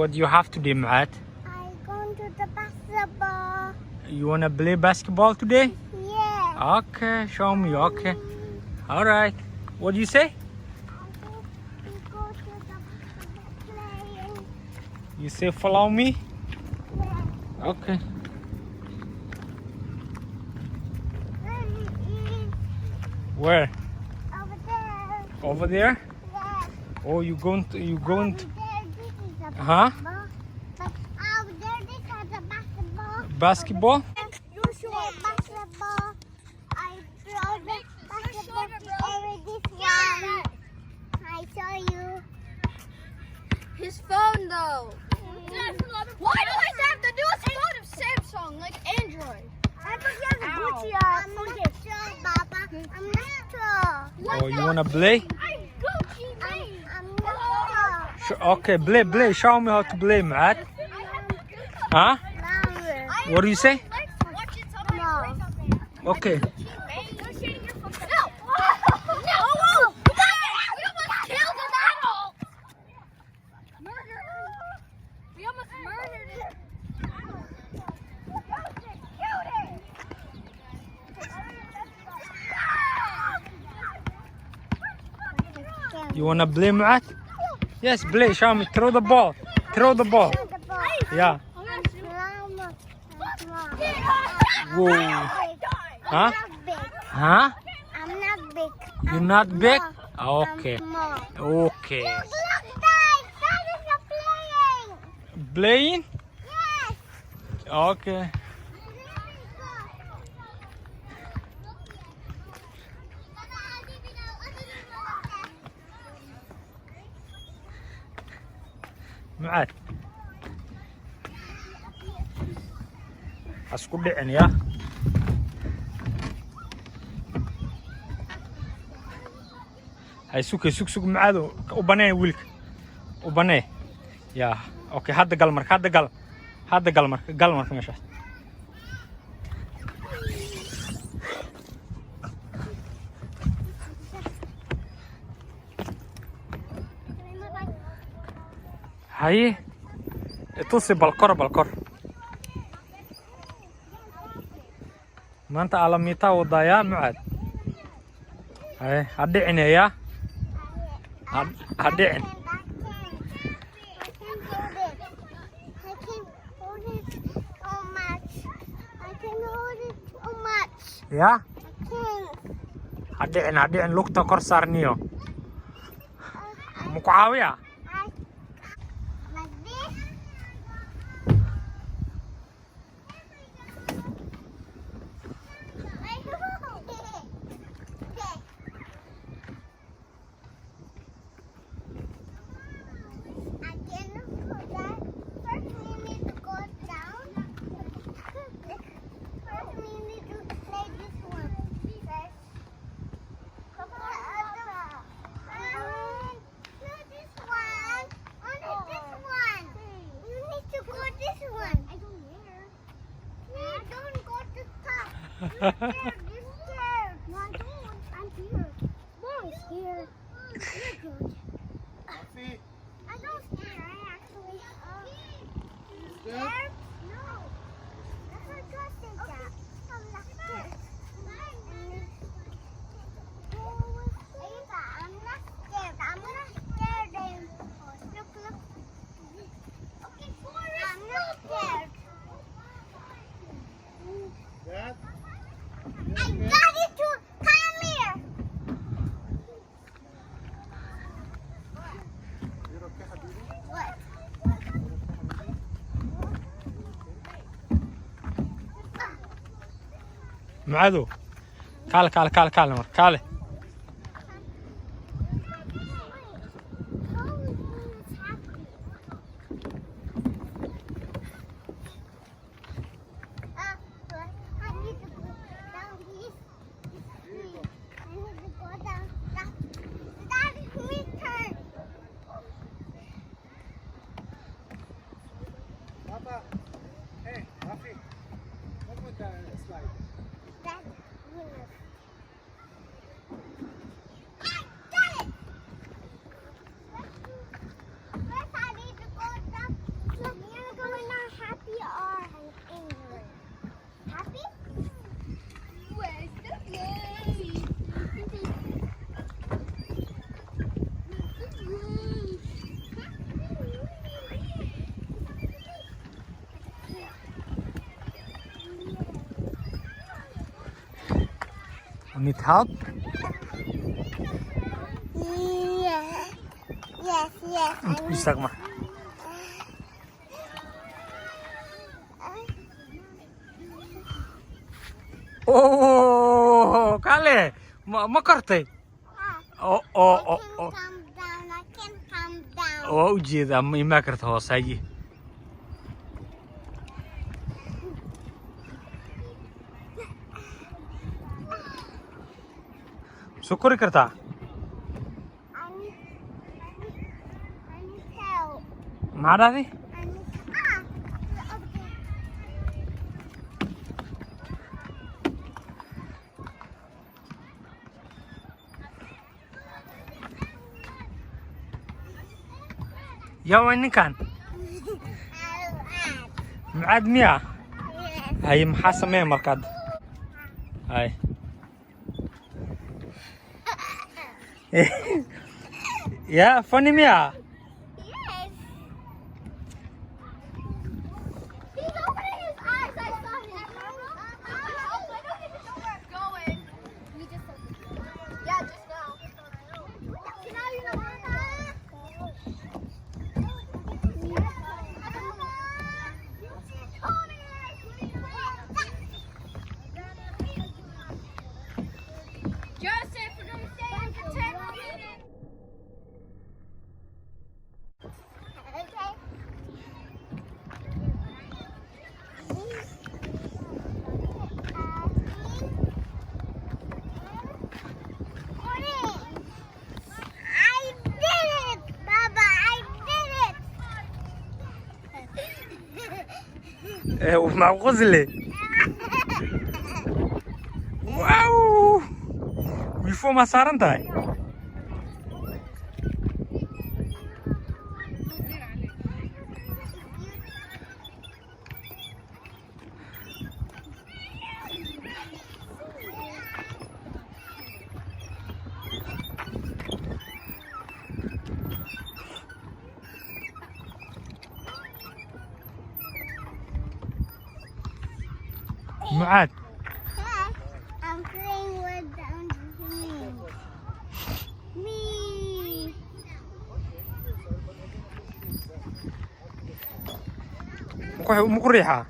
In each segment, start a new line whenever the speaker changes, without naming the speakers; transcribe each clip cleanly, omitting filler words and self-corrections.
What do you have today, Matt?
I'm going to the basketball.
You wanna play basketball today?
Yeah.
Okay, show me. Okay. All right. What do you say?
We go to the playing.
You say follow me?
Yeah.
Okay. Where?
Over there.
Over there?
Yeah.
Oh, you going to?
Over there, this is a
Huh?
basketball. But over there, this is a basketball.
Basketball?
You play basketball. I throw the basketball over this one. I show you.
His phone though. Why do I have to do a phone of Samsung like Android?
I think you have a Gucci I'm not sure, Papa. I'm not sure.
Oh, you wanna play?
I'm Gucci mate.
I'm not sure.
Okay, play. Show me how to play, Matt. Huh?
No.
What do you say?
No.
Okay. You wanna play, Matt? Yes, play. Show me. Throw the ball. Throw the ball. Yeah. Whoa. Huh? Huh?
I'm not big.
You're not big?
Small.
Okay.
I'm small.
Okay.
Look, guys, that is a playing.
Playing?
Yes.
Okay. Maad. Hasku dhicin ya. Hay sug macaado u banee wiilka. U banee. Ya. Okay, hadda gal marka. Gal marka meeshaas. Haye. Tusi balkor. Maanta alamita wadaya Maad. Haye, hadhicin ya. Hadhicin. Ya. Hadhicin lugta kor saarniyo. Muku caawiya.
You're scared. No, I don't. I'm here. No, I'm scared. You're good. I don't scare. I actually. Scared? No. That's what God said that. I'm not scared. I'm not scared. I'm not scared. Look. Okay, I'm not scared.
Dad?
I got it to come here. What?
Macaado. Kaale marka. Kaale.
Papa, hey, Rafi, come with the slide.
Need help?
Yeah. Yes, yes. I need
Istaag maar. Oh, Kale, ma kortay? Oh, oh, oh, oh.
come down. I can come down.
Waa u jeedaa ma imaan karta hoos haye. Soo kori kartaa?
I need help.
Maxaa dhahday?
I need okay.
Yaa waa ninkan? Mucaad miyaa?
Yes.
Haye maxaa sameeya markaad? Haye. Yaa funny miyaa?
Yes. He's opening his eyes. I saw him.
I don't even know where it's going. We just yeah, just now. Now you know where Joseph, we're gonna stay in for 10 more minutes.
Okay. I did it, Baba. I did it.
Ma qosle. Wow! Before ma saaran tahay? Mucaad.
I'm playing with me.
Ma ku riixaa?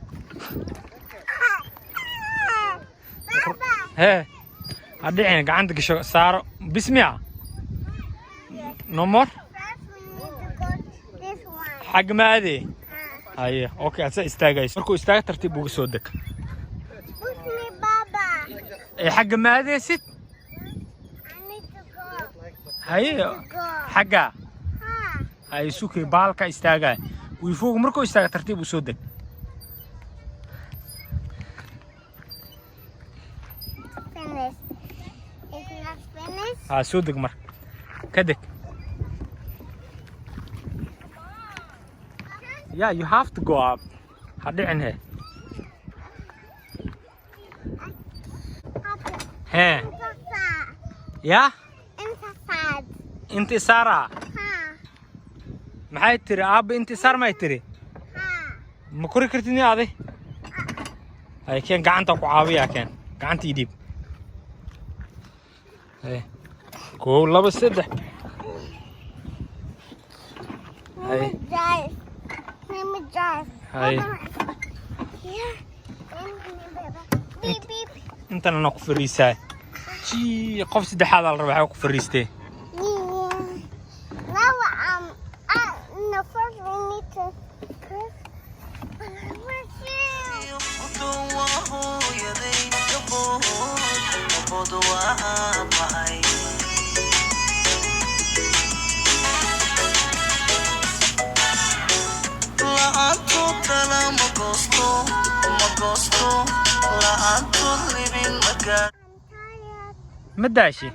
Baba.
Hee. Ha dhicin gacanta gasho saaro. Bismiya. No more?
First we need to go this one.
Xag ma aadee? Haye, okay, aad istaagayso. Markuu istaaga tartiib uga soo deg.
Push me, Baba.
Xag ma aadeysid?
I need to go.
Haye,
Go.
xagga.
Ha.
Haye sukay baalka istaaga. Wiifugu markuu istaaga tartiib u soo deg.
Finish. It's not finished.
Ha soo deg mar. Ka deg. Yeah, you have to go up. Ha dhicin he. Hee. Yeah?
Inside.
Intisaara.
Ha.
Maxay tiri aabba intisaar may tiri?
Ha.
Ma kori kartid ni adi? Ay keen gacanta ku caawiya keen. Gacanta ii dhiib. Hey. Koow laba saddex.
Let me drive. Let me drive.
Hey.
Here. Beep, beep.
Intana na ku fariisaa. Jii qof saddexaad la rabaa ku fariistay.
Now, no, first we need to press.
Ma daashi?